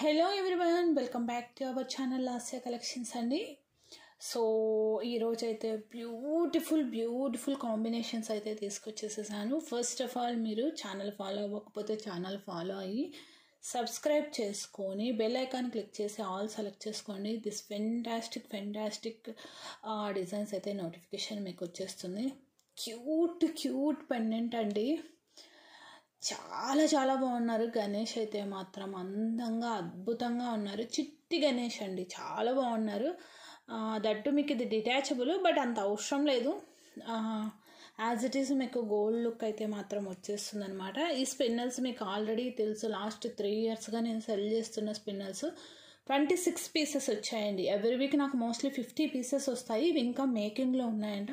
Hello everyone, welcome back to our channel Lasya collections అండి. So ఈరోజు అయితే బ్యూటిఫుల్ కాంబినేషన్స్ అయితే తీసుకొచ్చేసేసాను. ఫస్ట్ ఆఫ్ ఆల్ మీరు ఛానల్ ఫాలో అవ్వకపోతే ఛానల్ ఫాలో అయ్యి సబ్స్క్రైబ్ చేసుకొని బెల్ ఐకాన్ క్లిక్ చేసి ఆల్ సెలెక్ట్ చేసుకోండి. దిస్ ఫెంటాస్టిక్ డిజైన్స్ అయితే నోటిఫికేషన్ మీకు వచ్చేస్తుంది. క్యూట్ పెండెంట్ అండి, చాలా బాగున్నారు. గణేష్ అయితే మాత్రం అందంగా అద్భుతంగా ఉన్నారు. చిట్టి గణేష్ అండి, చాలా బాగున్నారు. దట్టు మీకు ఇది డిటాచబుల్, బట్ అంత అవసరం లేదు. యాజ్ ఇట్ ఈస్ మీకు గోల్డ్ లుక్ అయితే మాత్రం వచ్చేస్తుంది అనమాట. ఈ స్పిన్నల్స్ మీకు ఆల్రెడీ తెలుసు, లాస్ట్ 3 yearsగా నేను సెల్ చేస్తున్న స్పిన్నల్స్ 26 pieces వచ్చాయండి. ఎవ్రీ వీక్ నాకు మోస్ట్లీ 50 pieces వస్తాయి. ఇవి ఇంకా మేకింగ్లో ఉన్నాయంట.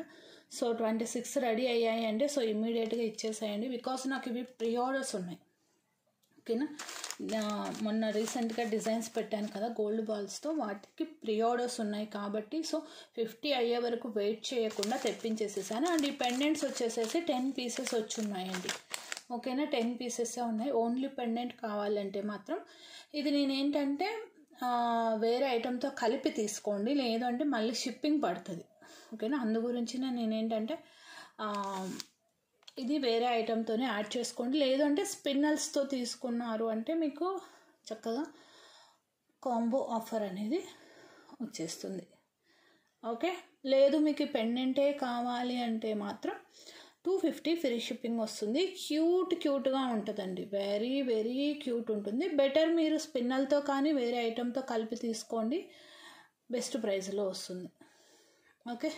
సో 26 రెడీ అయ్యాయండి. సో ఇమ్మీడియట్గా ఇచ్చేసాయండి, బికాస్ నాకు ఇవి ప్రీ ఆర్డర్స్ ఉన్నాయి. ఓకేనా, మొన్న రీసెంట్గా డిజైన్స్ పెట్టాను కదా గోల్డ్ బాల్స్తో, వాటికి ప్రీ ఆర్డర్స్ ఉన్నాయి కాబట్టి సో 50 అయ్యే వరకు వెయిట్ చేయకుండా తెప్పించేసేసాను. అండ్ ఈ పెండెంట్స్ వచ్చేసేసి 10 pieces వచ్చి ఉన్నాయండి. ఓకేనా, 10 pieces ఉన్నాయి. ఓన్లీ పెండెంట్ కావాలంటే మాత్రం ఇది నేనేంటంటే వేరే ఐటెంతో కలిపి తీసుకోండి, లేదంటే మళ్ళీ షిప్పింగ్ పడుతుంది. ఓకేనా, అందు గురించి నేనేంటంటే ఇది వేరే ఐటెంతోనే యాడ్ చేసుకోండి. లేదంటే స్పిన్నల్స్తో తీసుకున్నారు అంటే మీకు చక్కగా కాంబో ఆఫర్ అనేది వచ్చేస్తుంది. ఓకే, లేదు మీకు పెండెంటే కావాలి అంటే మాత్రం 250 ఫ్రీ షిప్పింగ్ వస్తుంది. క్యూట్గా ఉంటుందండి, వెరీ క్యూట్ ఉంటుంది. బెటర్ మీరు స్పిన్నల్తో కానీ వేరే ఐటెంతో కలిపి తీసుకోండి, బెస్ట్ ప్రైస్లో వస్తుంది. ఓకే,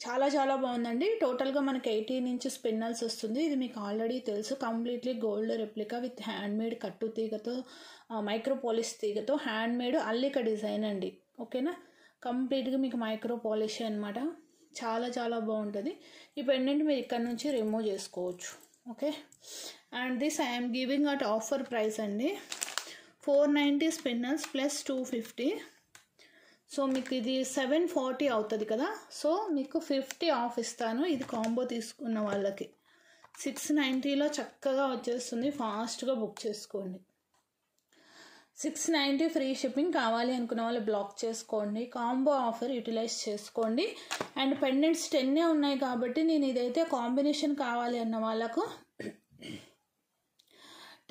చాలా బాగుందండి. టోటల్గా మనకి 18 inch స్పిన్నల్స్ వస్తుంది. ఇది మీకు ఆల్రెడీ తెలుసు, completely gold replica with handmade కట్టు తీగతో మైక్రో పాలిష్ తీగతో హ్యాండ్మేడ్ అల్లిక డిజైన్ అండి. ఓకేనా, కంప్లీట్గా మీకు మైక్రో పాలిష్ అనమాట. చాలా బాగుంటుంది. ఈ పెండెంట్ మీరు ఇక్కడ నుంచి రిమూవ్ చేసుకోవచ్చు. Okay, and this I'm giving at offer price అండి. 490 స్పిన్నల్స్ ప్లస్ 250. సో మీకు ఇది 740 అవుతుంది కదా. సో మీకు 50 ఆఫ్ ఇస్తాను. ఇది కాంబో తీసుకున్న వాళ్ళకి 690లో చక్కగా వచ్చేస్తుంది. ఫాస్ట్గా బుక్ చేసుకోండి. 690 ఫ్రీ షిప్పింగ్. కావాలి అనుకున్న వాళ్ళు బ్లాక్ చేసుకోండి. కాంబో ఆఫర్ యూటిలైజ్ చేసుకోండి. అండ్ పెండెంట్స్ 10 ఉన్నాయి కాబట్టి నేను ఇదైతే కాంబినేషన్ కావాలి అన్న వాళ్ళకు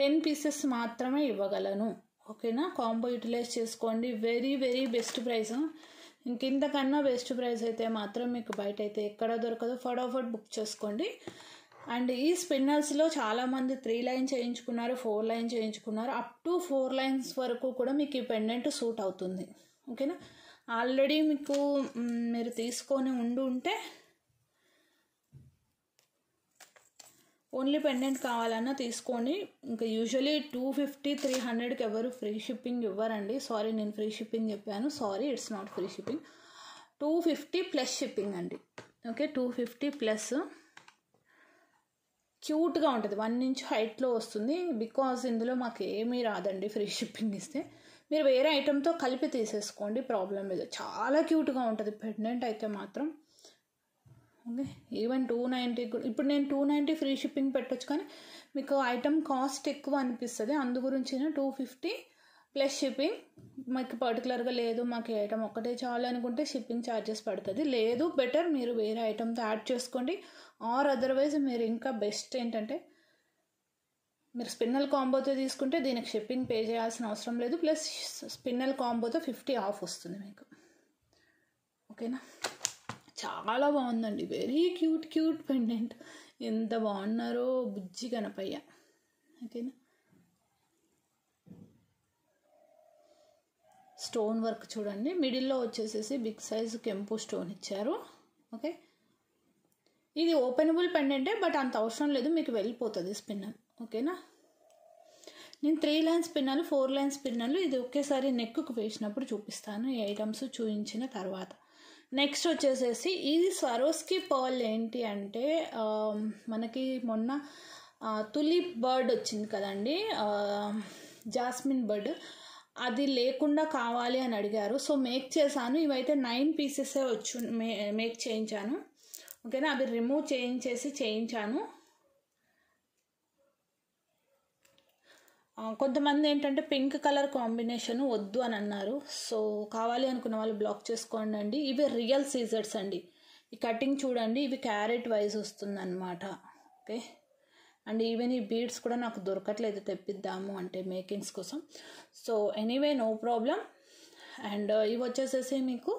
10 pieces మాత్రమే ఇవ్వగలను. ఓకేనా, కాంబో యూటిలైజ్ చేసుకోండి. Very best price. ఇంతకన్నా బెస్ట్ ప్రైస్ అయితే మాత్రం మీకు బయట అయితే ఎక్కడ దొరకదు. ఫటాఫట్ బుక్ చేసుకోండి. అండ్ ఈ స్పిన్నల్స్లో చాలామంది 3 lines చేయించుకున్నారు, 4 lines చేయించుకున్నారు. అప్ టు 4 lines వరకు కూడా మీకు ఈ పెండెంట్ సూట్ అవుతుంది. ఓకేనా, ఆల్రెడీ మీకు మీరు తీసుకొని ఉంటే ఓన్లీ పెండెంట్ కావాలన్నా తీసుకోండి. ఇంకా యూజువలీ 250, 300కి ఎవరు ఫ్రీ షిప్పింగ్ ఇవ్వరండి. సారీ, నేను ఫ్రీ షిప్పింగ్ చెప్పాను. Sorry, it's not free shipping. 250 plus shipping అండి. Okay, 250 plus. క్యూట్గా ఉంటుంది, 1 inch హైట్లో వస్తుంది. బికాజ్ ఇందులో మాకు ఏమీ రాదండి ఫ్రీ షిప్పింగ్ ఇస్తే. మీరు వేరే ఐటెంతో కలిపి తీసేసుకోండి, ప్రాబ్లం లేదు. చాలా క్యూట్గా ఉంటుంది పెండెంట్ అయితే మాత్రం. ఓకే, ఈవెన్ 290 ఇప్పుడు నేను 290 ఫ్రీ షిప్పింగ్ పెట్టొచ్చు, కానీ మీకు ఐటమ్ కాస్ట్ ఎక్కువ అనిపిస్తుంది. అందు గురించి 250 ప్లస్ షిప్పింగ్. మాకు పర్టికులర్గా లేదు, మాకు ఐటమ్ ఒక్కటే చాలు అనుకుంటే షిప్పింగ్ ఛార్జెస్ పడుతుంది. లేదు, బెటర్ మీరు వేరే ఐటమ్తో యాడ్ చేసుకోండి. ఆర్ అదర్వైజ్ మీరు ఇంకా బెస్ట్ ఏంటంటే మీరు స్పిన్నల్ కాంబోతో తీసుకుంటే దీనికి షిప్పింగ్ పే చేయాల్సిన అవసరం లేదు. ప్లస్ స్పిన్నల్ కాంబోతో 50 ఆఫ్ వస్తుంది మీకు. ఓకేనా, చాలా బాగుందండి. Very cute pendant. ఎంత బాగున్నారో బుజ్జి గణపయ్య. ఓకేనా, స్టోన్ వర్క్ చూడండి. మిడిల్లో వచ్చేసేసి బిగ్ సైజ్ కెంపు స్టోన్ ఇచ్చారు. ఓకే, ఇది ఓపెనబుల్ పెండెంటే, బట్ అంత అవసరం లేదు, మీకు వెళ్ళిపోతుంది స్పిన్నల్. ఓకేనా, నేను 3 lines స్పిన్నల్, 4 lines స్పిన్నల్ ఇది ఒకేసారి నెక్కు వేసినప్పుడు చూపిస్తాను ఈ ఐటమ్స్ చూపించిన తర్వాత. నెక్స్ట్ వచ్చేసేసి ఇది స్వరోస్కి పర్ల్. ఏంటి అంటే మనకి మొన్న తులిప్ బర్డ్ వచ్చింది కదండి, జాస్మిన్ బర్డ్, అది లేకుండా కావాలి అని అడిగారు. సో మేక్ చేశాను. ఇవైతే 9 pieces వచ్చి మేక్ చేయించాను. ఓకేనా, అవి రిమూవ్ చేయించాను. కొంతమంది ఏంటంటే పింక్ కలర్ కాంబినేషన్ వద్దు అని అన్నారు. సో కావాలి అనుకున్న వాళ్ళు బ్లాక్ చేసుకోండి అండి. ఇవి రియల్ సీజర్స్ అండి. ఈ కటింగ్ చూడండి, ఇవి క్యారెట్ వైజ్ వస్తుందన్నమాట. ఓకే, అండ్ ఈవెన్ ఈ బీడ్స్ కూడా నాకు దొరకట్లేదు, తెప్పిద్దాము అంటే మేకింగ్స్ కోసం. So anyway no problem. And ఇవి వచ్చేసేసి మీకు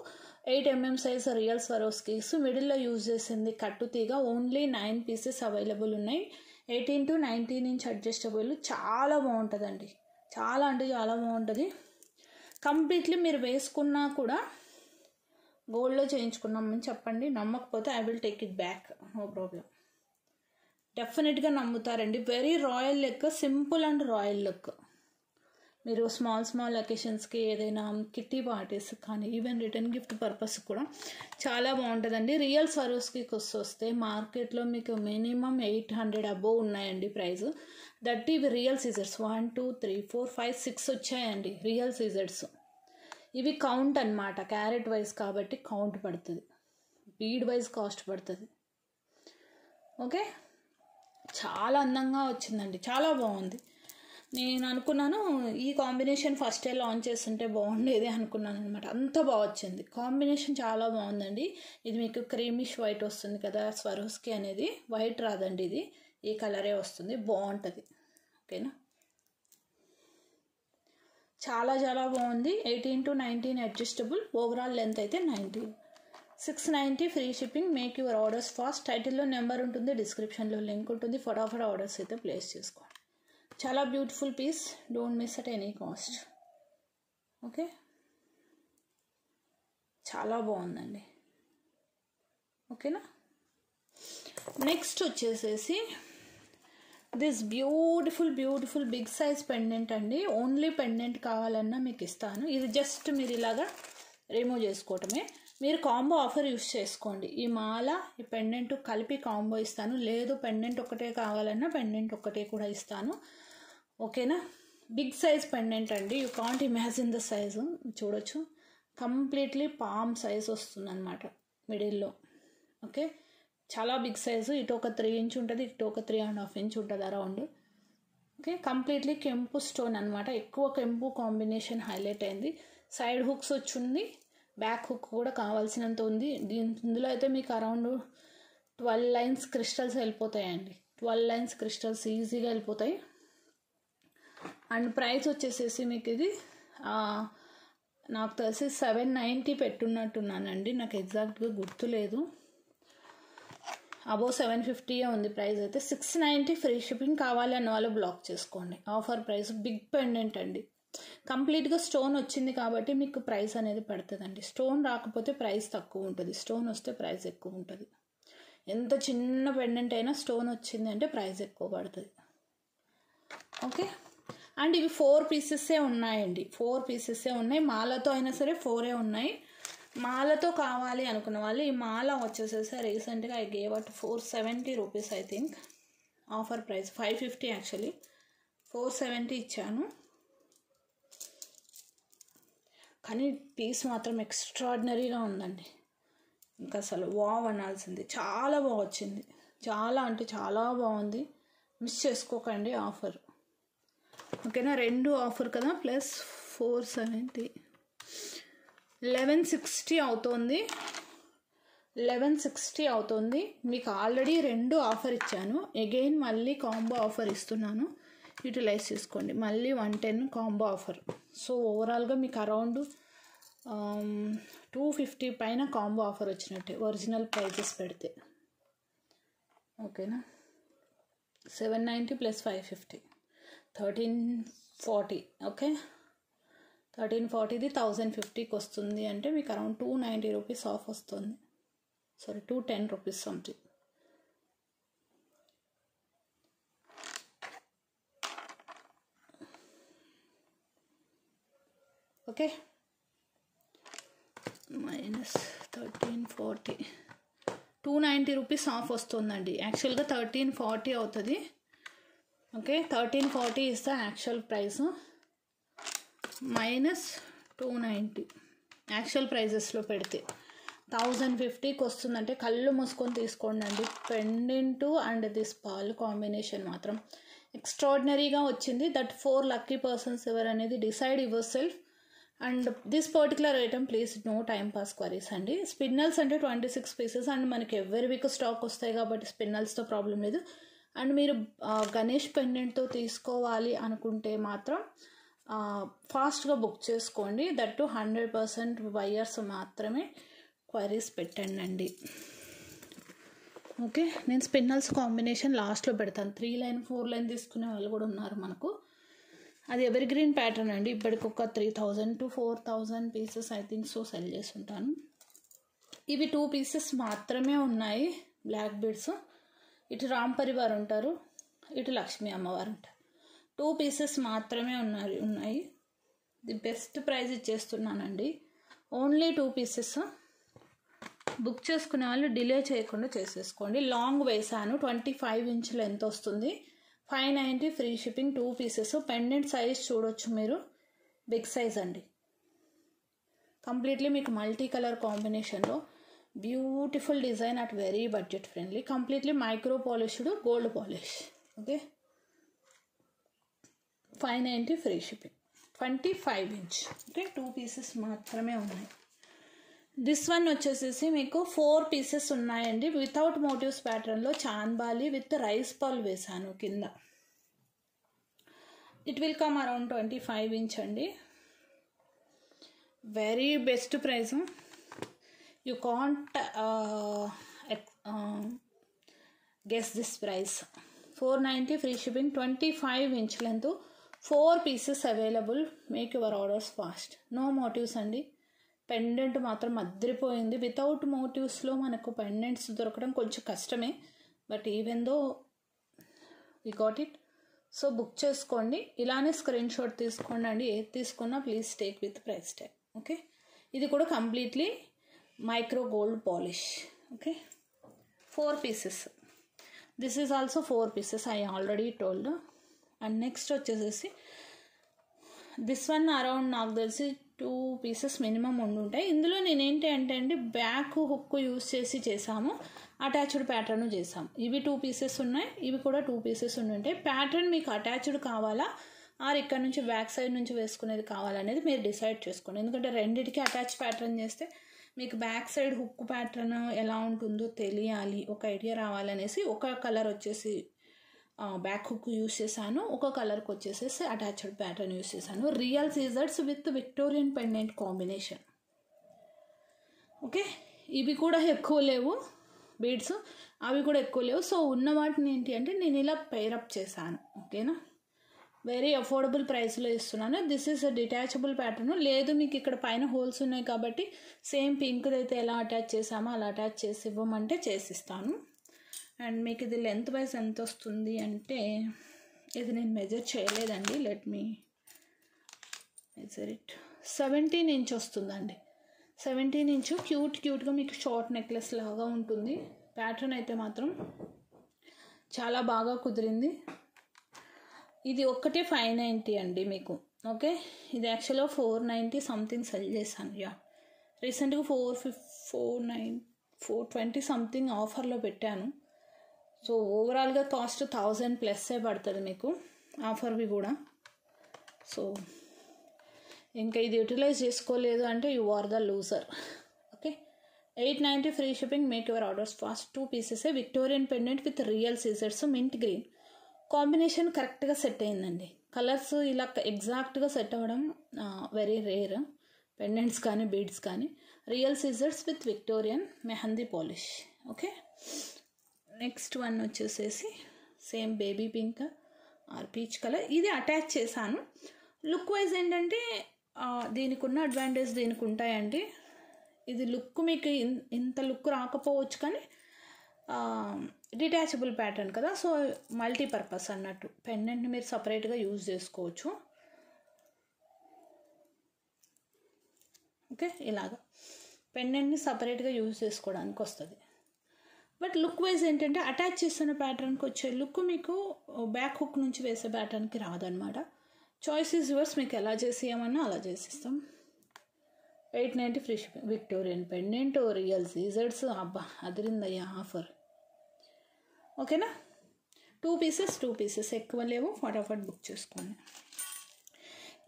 8 mm సైజ్ రియల్ స్వరోస్కీస్. మిడిల్లో యూజ్ చేసింది కట్టు తీగ. ఓన్లీ 9 పీసెస్ అవైలబుల్ ఉన్నాయి. 18 to 19 ఇంచ్ అడ్జస్టబుల్. చాలా బాగుంటుందండి, చాలా అంటే చాలా బాగుంటుంది. కంప్లీట్లీ మీరు వేసుకున్నా కూడా గోల్డ్లో చేయించుకున్నామని చెప్పండి. నమ్మకపోతే I will take it back, no problem. డెఫినెట్గా నమ్ముతారండి. Very royal look, simple and royal look. మీరు స్మాల్ అకేషన్స్కి, ఏదైనా కిట్టి పార్టీస్ కానీ ఈవెన్ రిటర్న్ గిఫ్ట్ పర్పస్ కూడా చాలా బాగుంటుందండి. రియల్ స్వరోస్కీకి వస్తే మార్కెట్లో మీకు మినిమం 800 అబోవ్ ఉన్నాయండి ప్రైస్. దట్ ఇవి రియల్ సీజర్స్ 1 2 3 4 5 6 వచ్చాయండి రియల్ సీజర్స్. ఇవి కౌంట్ అన్నమాట, క్యారెట్ వైజ్ కాబట్టి కౌంట్ పడుతుంది, బీడ్ వైజ్ కాస్ట్ పడుతుంది. ఓకే, చాలా అందంగా వచ్చిందండి, చాలా బాగుంది. నేను అనుకున్నాను ఈ కాంబినేషన్ ఫస్టే లాంచ్ చేస్తుంటే బాగుండేది అనుకున్నాను అనమాట. అంత బాగా వచ్చింది కాంబినేషన్, చాలా బాగుందండి. ఇది మీకు క్రీమిష్ వైట్ వస్తుంది కదా స్వరోస్కీ అనేది, వైట్ రాదండి, ఇది ఈ కలరే వస్తుంది, బాగుంటుంది. ఓకేనా, చాలా చాలా బాగుంది. 18 to 19 అడ్జస్టబుల్. ఓవరాల్ లెంత్ అయితే 19. 690 free shipping. Make your orders fast. టైటిల్లో నెంబర్ ఉంటుంది, డిస్క్రిప్షన్లో లింక్ ఉంటుంది. ఫటాఫట్ ఆర్డర్స్ అయితే ప్లేస్ చేసుకోండి. చాలా beautiful piece, don't miss at any cost. Okay, చాలా బాగుందండి. ఓకేనా, నెక్స్ట్ వచ్చేసేసి this beautiful big size pendant అండి. ఓన్లీ పెండెంట్ కావాలన్నా మీకు ఇస్తాను. ఇది జస్ట్ మీరు ఇలాగా రిమూవ్ చేసుకోవటమే. మీరు కాంబో ఆఫర్ యూస్ చేసుకోండి. ఈ మాల, ఈ పెండెంట్ కలిపి కాంబో ఇస్తాను. లేదు పెండెంట్ ఒకటే కావాలన్నా పెండెంట్ ఒకటే కూడా ఇస్తాను. ఓకేనా, బిగ్ సైజ్ పెండెంట్ అండి. You can't imagine the size. చూడొచ్చు, కంప్లీట్లీ పామ్ సైజ్ వస్తుందన్నమాట మిడిల్లో. ఓకే, చాలా బిగ్ సైజు. ఇటు ఒక 3 ఇంచ్ ఉంటుంది, ఇటు ఒక 3.5 ఇంచ్ ఉంటుంది అరౌండ్. ఓకే, కంప్లీట్లీ కెంపు స్టోన్ అనమాట. ఎక్కువ కెంపు కాంబినేషన్ హైలైట్ అయింది. సైడ్ హుక్స్ వచ్చింది, బ్యాక్ హుక్ కూడా కావాల్సినంత ఉంది. ఇందులో అయితే మీకు అరౌండ్ 12 లైన్స్ క్రిస్టల్స్ వెళ్ళిపోతాయండి. 12 లైన్స్ క్రిస్టల్స్ ఈజీగా వెళ్ళిపోతాయి. అండ్ ప్రైస్ వచ్చేసేసి మీకు ఇది నాకు తెలిసి 790 పెట్టున్నట్టున్నానండి, నాకు ఎగ్జాక్ట్గా గుర్తులేదు. అబోవ్ 750 ఉంది ప్రైస్ అయితే. 690 ఫ్రీ షిప్పింగ్. కావాలి అన్న వాళ్ళు బ్లాక్ చేసుకోండి. Offer price. బిగ్ పెండెంట్ అండి, కంప్లీట్గా స్టోన్ వచ్చింది కాబట్టి మీకు ప్రైస్ అనేది పడుతుందండి. స్టోన్ రాకపోతే ప్రైస్ తక్కువ ఉంటుంది, స్టోన్ వస్తే ప్రైస్ ఎక్కువ ఉంటుంది. ఎంత చిన్న పెండెంట్ అయినా స్టోన్ వచ్చింది అంటే ప్రైస్ ఎక్కువ పడుతుంది. ఓకే, అండ్ ఇవి 4 పీసెస్సే ఉన్నాయండి, 4 పీసెస్సే ఉన్నాయి. మాలతో అయినా సరే 4 ఉన్నాయి. మాలతో కావాలి అనుకున్న వాళ్ళు, ఈ మాల వచ్చేసేసి రీసెంట్గా I gave out 470 rupees I think. Offer price 550 actually, 470 ఇచ్చాను. కానీ పీస్ మాత్రం ఎక్స్ట్రాడినరీగా ఉందండి, ఇంకా అసలు వావ్ అనాల్సింది. చాలా బాగా వచ్చింది, చాలా అంటే చాలా బాగుంది. మిస్ చేసుకోకండి ఆఫర్. ఓకేనా, 2 ఆఫర్ కదా, ప్లస్ 470 1160 అవుతుంది. 1160 అవుతుంది. మీకు ఆల్రెడీ 2 ఆఫర్ ఇచ్చాను, అగైన్ మళ్ళీ కాంబో ఆఫర్ ఇస్తున్నాను, యూటిలైజ్ చేసుకోండి. మళ్ళీ 110 కాంబో ఆఫర్. సో ఓవరాల్గా మీకు అరౌండ్ 250 పైన కాంబో ఆఫర్ వచ్చినట్టే ఒరిజినల్ ప్రైజెస్ పెడితే. ఓకేనా, 790 ప్లస్ 550 1340. ఓకే, 1340ది 1050కి వస్తుంది అంటే మీకు అరౌండ్ 290 రూపీస్ ఆఫ్ వస్తుంది. Sorry, 210 rupees something. Okay, minus 1340, 290 rupees off వస్తుందండి. యాక్చువల్గా 1340 అవుతుంది. Okay, 1340 is the actual price, minus 290 actual ప్రైజెస్లో పెడితే 1050కి వస్తుందంటే కళ్ళు మూసుకొని తీసుకోండి అండి. Pendant and this pearl combination మాత్రం ఎక్స్ట్రాడినరీగా వచ్చింది. దట్ 4 లక్కీ పర్సన్స్ ఎవరు అనేది decide your self. And this particular item please no time pass queries అండి. స్పిన్నల్స్ అంటే 26 పీసెస్ అండ్ మనకి ఎవరి వీక్ స్టాక్ వస్తాయి కాబట్టి స్పిన్నల్స్తో ప్రాబ్లం లేదు. అండ్ మీరు గణేష్ పెండెంట్తో తీసుకోవాలి అనుకుంటే మాత్రం ఫాస్ట్గా బుక్ చేసుకోండి. దట్టు 100% బయర్స్ మాత్రమే క్వరీస్ పెట్టండి. ఓకే, నేను స్పిన్నల్స్ కాంబినేషన్ లాస్ట్లో పెడతాను. 3 లైన్ 4 లైన్ తీసుకునే వాళ్ళు కూడా ఉన్నారు మనకు. అది ఎవర్ గ్రీన్ ప్యాటర్న్ అండి. ఇప్పటికి ఒక 3000 to 4000 pieces I think so cell చేసి ఉంటాను. ఇవి 2 పీసెస్ మాత్రమే ఉన్నాయి. బ్లాక్ బీడ్స్, ఇటు రామ్ పరివార్ ఉంటారు, ఇటు లక్ష్మీ అమ్మవారు ఉంటారు. 2 పీసెస్ మాత్రమే ఉన్నాయి. ది బెస్ట్ ప్రైస్ ఇచ్చేస్తున్నానండి. Only 2 pieces. బుక్ చేసుకునే వాళ్ళు డిలే చేయకుండా చేసేసుకోండి. లాంగ్ వేసాను, 25 ఇంచ్ లెంత్ వస్తుంది. 590 free shipping. 2 pieces. Pendant size చూడొచ్చు మీరు, బిగ్ సైజ్ అండి. కంప్లీట్లీ మీకు మల్టీ కలర్ కాంబినేషన్లో beautiful design at very budget friendly. Completely micro polished gold polish. Okay, 590 free shipping. 25 inch. Okay, 2 pieces మాత్రమే ఉన్నాయి. దిస్ వన్ వచ్చేసేసి మీకు 4 పీసెస్ ఉన్నాయండి. వితౌట్ మోటివ్స్ ప్యాటర్న్లో చాన్బాలి విత్ రైస్ పాల్ వేసాను కింద. It will come around 25 inch అండి. Very best price. You can't guess this price. 490 free shipping. 25 inch length. 4 pieces available. Make your orders fast. No motives అండి. Pendant మాత్రం అద్దరిపోయింది. Without మోటివ్స్లో మనకు pendants దొరకడం కొంచెం కష్టమే, but even though we got it. So book చేసుకోండి. ఇలానే స్క్రీన్ షాట్ తీసుకోండి అండి. ఏది తీసుకున్నా please take with price tag. Okay, ఇది కూడా completely micro gold polish. Okay, 4 pieces. This is also 4 pieces I already told. And next వచ్చేసేసి this one around నాకు తెలిసి 2 పీసెస్ మినిమం ఉండుంటాయి. ఇందులో నేనేంటి అంటే అండి, బ్యాక్ హుక్ యూస్ చేసి చేసాము, అటాచ్డ్ ప్యాటర్న్ చేసాము. ఇవి 2 పీసెస్ ఉన్నాయి, ఇవి కూడా 2 పీసెస్ ఉంటాయి. ప్యాటర్న్ మీకు అటాచ్డ్ కావాలా ఆర్ ఇక్కడ నుంచి బ్యాక్ సైడ్ నుంచి వేసుకునేది కావాలనేది మీరు డిసైడ్ చేసుకోండి. ఎందుకంటే రెండింటికి అటాచ్ ప్యాటర్న్ చేస్తే మీకు బ్యాక్ సైడ్ హుక్ ప్యాటర్న్ ఎలా ఉంటుందో తెలియాలి, ఒక ఐడియా రావాలనేసి ఒక కలర్ వచ్చేసి బ్యాక్ హుక్ యూస్ చేశాను, ఒక కలర్కి వచ్చేసేసి అటాచ్డ్ ప్యాటర్న్ యూస్ చేశాను. రియల్ సీజర్స్ with Victorian pendant combination. Okay, ఇవి కూడా ఎక్కువ లేవు బీడ్స్, అవి కూడా ఎక్కువ లేవు. సో ఉన్న వాటిని ఏంటి అంటే నేను ఇలా పేరప్ చేశాను. ఓకేనా, వెరీ అఫోర్డబుల్ ప్రైస్లో ఇస్తున్నాను. This is a detachable pattern. లేదు మీకు ఇక్కడ పైన హోల్స్ ఉన్నాయి కాబట్టి సేమ్ పింక్ది అయితే ఎలా అటాచ్ చేసామో అలా అటాచ్ చేసి ఇవ్వమంటే చేసిస్తాను. అండ్ మీకు ఇది లెంత్ వైజ్ ఎంత వస్తుంది అంటే, ఇది నేను మెజర్ చేయలేదండి, let me measure it. 17 inch వస్తుందండి. 17 ఇంచ్ క్యూట్గా మీకు షార్ట్ నెక్లెస్ లాగా ఉంటుంది. ప్యాటర్న్ అయితే మాత్రం చాలా బాగా కుదిరింది. ఇది ఒక్కటే 590 అండి మీకు. ఓకే, ఇది యాక్చువల్గా 490 సంథింగ్ సెల్ చేశాను. యా, రీసెంట్గా 420 సంథింగ్ ఆఫర్లో పెట్టాను. సో ఓవరాల్గా కాస్ట్ 1000+ పడుతుంది మీకు ఆఫర్వి కూడా. సో ఇంకా ఇది యూటిలైజ్ చేసుకోలేదు అంటే you are the loser. Okay, 890 free shipping. Make your orders fast. 2 pieces. Victorian pendant with real సీజర్స్, మింట్ గ్రీన్ కాంబినేషన్ కరెక్ట్గా సెట్ అయిందండి. కలర్స్ ఇలా ఎగ్జాక్ట్గా సెట్ అవ్వడం వెరీ రేర్, పెండెంట్స్ కానీ బీడ్స్ కానీ. రియల్ సీజర్స్ with Victorian mehndi polish. Okay, next one వచ్చేసేసి same baby pink or peach colour. ఇది అటాచ్ చేశాను. లుక్ వైజ్ ఏంటంటే దీనికి ఉన్న అడ్వాంటేజ్ దీనికి ఉంటాయండి. ఇది లుక్ మీకు ఇంత లుక్ రాకపోవచ్చు కానీ డిటాచబుల్ ప్యాటర్న్ కదా, సో మల్టీపర్పస్ అన్నట్టు. పెండెంట్ని మీరు సపరేట్గా యూజ్ చేసుకోవచ్చు. ఓకే, ఇలాగా పెండెంట్ని సపరేట్గా యూజ్ చేసుకోవడానికి వస్తుంది. బట్ లుక్ వైజ్ ఏంటంటే అటాచ్ చేస్తున్న ప్యాటర్న్కి వచ్చే లుక్ మీకు బ్యాక్ హుక్ నుంచి వేసే ప్యాటర్న్కి రాదనమాట. చాయిస్ ఈజ్ యువర్స్, మీకు ఎలా చేసేయమన్నా అలా చేసిస్తాం. 890 free shipping. Victorian pendant, real సీజర్స్. అబ్బా అదిరిందయ్యా ఆఫర్. ఓకేనా, 2 పీసెస్ ఎక్కువ లేవు, ఫటాఫట్ బుక్ చేసుకోండి.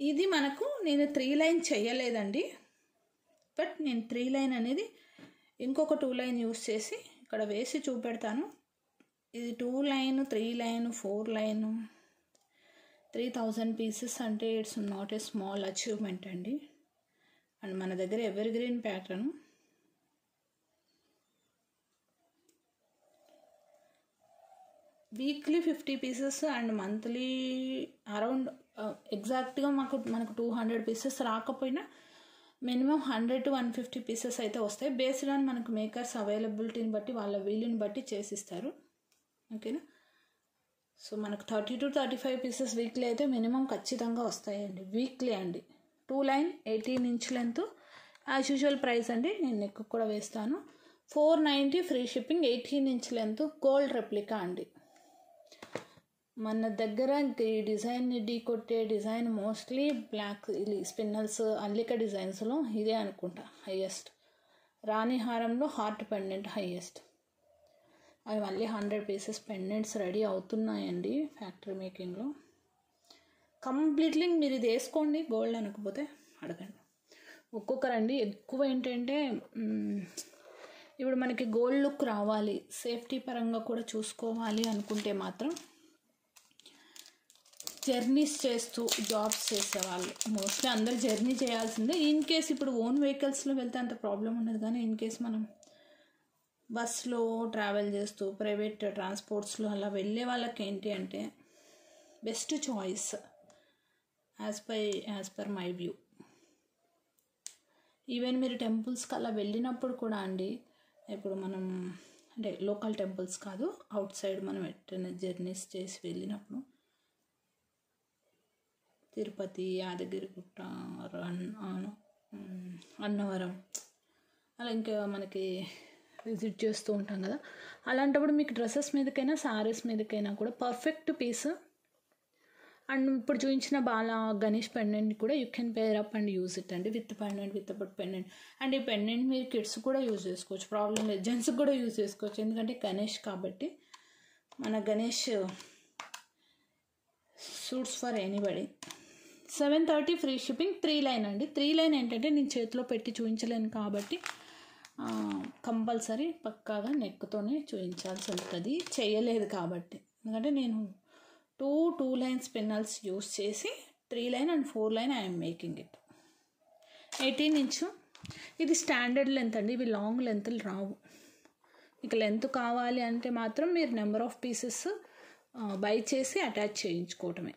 ఇది మనకు నేను 3 లైన్ చేయలేదండి, బట్ నేను 3 లైన్ అనేది ఇంకొక 2 లైన్ యూస్ చేసి ఇక్కడ వేసి చూపెడతాను. ఇది 2 లైన్, 3 లైన్, 4 లైన్, 3000 పీసెస్ అంటే it's not a small achievement అండి. అండ్ మన దగ్గర ever green pattern. Weekly 50 pieces and monthly around ఎగ్జాక్ట్గా మనకు 200 పీసెస్ రాకపోయినా మినిమం 100 to 150 పీసెస్ అయితే వస్తాయి. బేస్డ్ ఆన్ మనకు మేకర్స్ అవైలబిలిటీని బట్టి వాళ్ళ వీలుని బట్టి చేసిస్తారు. ఓకేనా. సో మనకు 30 to 35 పీసెస్ వీక్లీ అయితే మినిమం ఖచ్చితంగా వస్తాయండి. వీక్లీ అండి. 2 line 18 inch length as usual price అండి. నేను నెక్ కూడా వేస్తాను. 490 free shipping. 18 inch length gold replica అండి. మన దగ్గర ఈ డిజైన్ని ఢీ కొట్టే డిజైన్ మోస్ట్లీ బ్లాక్ స్పిన్నల్స్ అల్లిక డిజైన్స్లో ఇదే అనుకుంటా హైయెస్ట్. రాణి హారంలో హార్ట్ పెండెంట్ హైయెస్ట్. అవి మళ్ళీ 100 పీసెస్ పెండెంట్స్ రెడీ అవుతున్నాయండి ఫ్యాక్టరీ మేకింగ్లో. కంప్లీట్లీ మీరు ఇది వేసుకోండి, గోల్డ్ అనకపోతే అడగండి. ఒక్కొక్కరండి ఎక్కువ ఏంటంటే ఇప్పుడు మనకి గోల్డ్ లుక్ రావాలి, సేఫ్టీ పరంగా కూడా చూసుకోవాలి అనుకుంటే మాత్రం జర్నీస్ చేస్తూ జాబ్స్ చేసేవాళ్ళు మోస్ట్లీ అందరు జర్నీ చేయాల్సిందే. ఇన్ కేస్ ఇప్పుడు ఓన్ వెహికల్స్లో వెళ్తే అంత ప్రాబ్లం ఉండదు, కానీ ఇన్ కేస్ మనం బస్లో ట్రావెల్ చేస్తూ ప్రైవేట్ ట్రాన్స్పోర్ట్స్లో అలా వెళ్ళే వాళ్ళకి ఏంటి అంటే best choice as per my view. Even మీరు టెంపుల్స్కి అలా వెళ్ళినప్పుడు కూడా అండి, ఇప్పుడు మనం అంటే లోకల్ టెంపుల్స్ కాదు, అవుట్ సైడ్ మనం ఎట్టైనా జర్నీస్ చేసి వెళ్ళినప్పుడు తిరుపతి, యాదగిరిగుట్ట, అన్నవరం అలా ఇంకా మనకి విజిట్ చేస్తూ ఉంటాం కదా. అలాంటప్పుడు మీకు డ్రెస్సెస్ మీదకైనా శారీస్ మీదకైనా కూడా పర్ఫెక్ట్ పీస్. అండ్ ఇప్పుడు చూపించిన గణేష్ పెండెంట్ కూడా you can pair up and use it అండి, with pendant, with pendant. And ఈ పెండెంట్ మీరు కిడ్స్ కూడా యూజ్ చేసుకోవచ్చు, ప్రాబ్లం లేదు. జెంట్స్కి కూడా యూజ్ చేసుకోవచ్చు, ఎందుకంటే గణేష్ కాబట్టి మన Ganesh suits for anybody. 730 free shipping. 3 line అండి. 3 లైన్ ఏంటంటే నేను చేతిలో పెట్టి చూపించలేను కాబట్టి కంపల్సరీ పక్కాగా నెక్తోనే చూపించాల్సి ఉంటుంది, చేయలేదు కాబట్టి. ఎందుకంటే నేను 2 లైన్ స్పిన్నల్స్ యూస్ చేసి 3 line and 4 line I'm making it. 18 inch. ఇది స్టాండర్డ్ లెంత్ అండి, ఇవి లాంగ్ లెంత్లు రావు. మీకు లెంత్ కావాలి అంటే మాత్రం మీరు నెంబర్ ఆఫ్ పీసెస్ బై చేసి అటాచ్ చేయించుకోవటమే.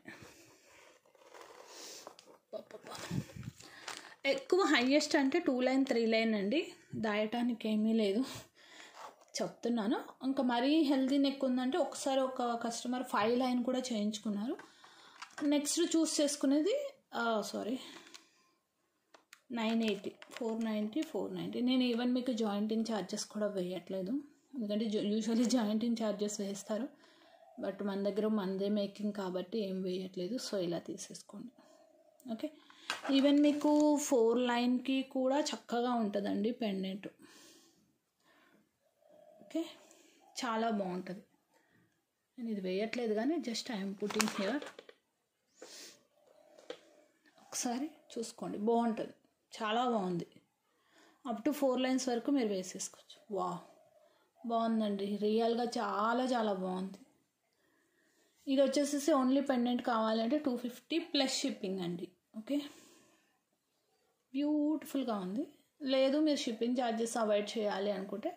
ఎక్కువ హైయెస్ట్ అంటే 2 లైన్ 3 లైన్ అండి, దాయటానికి ఏమీ లేదు చెప్తున్నాను. ఇంకా మరీ హెల్దీ నెక్ ఉందంటే ఒకసారి ఒక కస్టమర్ 5 లైన్ కూడా చేయించుకున్నారు. నెక్స్ట్ చూస్ చేసుకునేది 980, 490. నేను ఈవెన్ మీకు జాయింటింగ్ ఛార్జెస్ కూడా వేయట్లేదు, ఎందుకంటే యూజువల్లీ జాయింటింగ్ ఛార్జెస్ వేస్తారు, బట్ మన దగ్గర మనదే మేకింగ్ కాబట్టి ఏం వేయట్లేదు. సో ఇలా తీసేసుకోండి. ఓకే. ఈవెన్ మీకు 4 లైన్కి కూడా చక్కగా ఉంటుందండి పెండెంట్. ఓకే, చాలా బాగుంటుంది. నేను ఇది వేయట్లేదు కానీ జస్ట్ ఐఎమ్ పుట్టింగ్ హియర్. ఒకసారి చూసుకోండి, బాగుంటుంది, చాలా బాగుంది. అప్ టు 4 లైన్స్ వరకు మీరు వేసేసుకోవచ్చు. బాగుందండి, రియల్గా చాలా చాలా బాగుంది. ఇది వచ్చేసేసి ఓన్లీ పెండెంట్ కావాలంటే 250 ప్లస్ షిప్పింగ్ అండి. ఓకే, బ్యూటిఫుల్గా ఉంది. లేదు మీరు షిప్పింగ్ ఛార్జెస్ అవాయిడ్ చేయాలి అనుకుంటే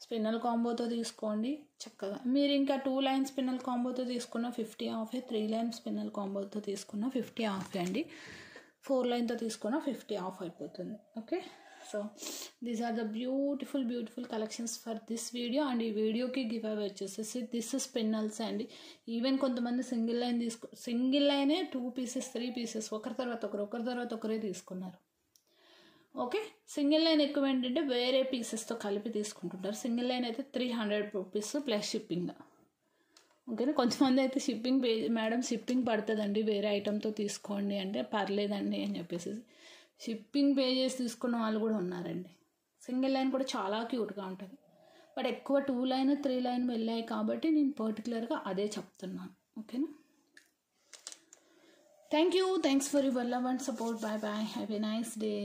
స్పిన్నల్ కాంబోతో తీసుకోండి చక్కగా. మీరు ఇంకా 2 లైన్ స్పిన్నల్ కాంబోతో తీసుకున్న 50 ఆఫే, 3 లైన్ స్పిన్నల్ కాంబోతో తీసుకున్న 50 ఆఫే అండి. 4 లైన్తో తీసుకున్న 50 ఆఫ్ అయిపోతుంది. Okay, so these are the beautiful collections for this video. And ఈ వీడియోకి గివ్ అవే వచ్చేసేసి దిస్ స్పిన్నల్స్ అండి. ఈవెన్ కొంతమంది సింగిల్ లైనే 2 పీసెస్ 3 పీసెస్ ఒకరి తర్వాత ఒకరే తీసుకున్నారు. ఓకే, సింగిల్ లైన్ ఎక్కువ ఏంటంటే వేరే పీసెస్తో కలిపి తీసుకుంటుంటారు. సింగిల్ లైన్ అయితే 300 రూపీస్ ప్లస్ షిప్పింగ్. ఓకేనా. కొంతమంది అయితే మేడం షిప్పింగ్ పడుతుందండి వేరే ఐటెంతో తీసుకోండి అంటే పర్లేదండి అని చెప్పేసి షిప్పింగ్ పే చేసి తీసుకున్న వాళ్ళు కూడా ఉన్నారండి. సింగిల్ లైన్ కూడా చాలా క్యూట్గా ఉంటుంది. బట్ ఎక్కువ 2 లైన్ 3 లైన్ వెళ్ళాయి కాబట్టి నేను పర్టికులర్గా అదే చెప్తున్నాను. ఓకేనా? Thank you. Thanks for your love and support. Bye bye. Have a nice day.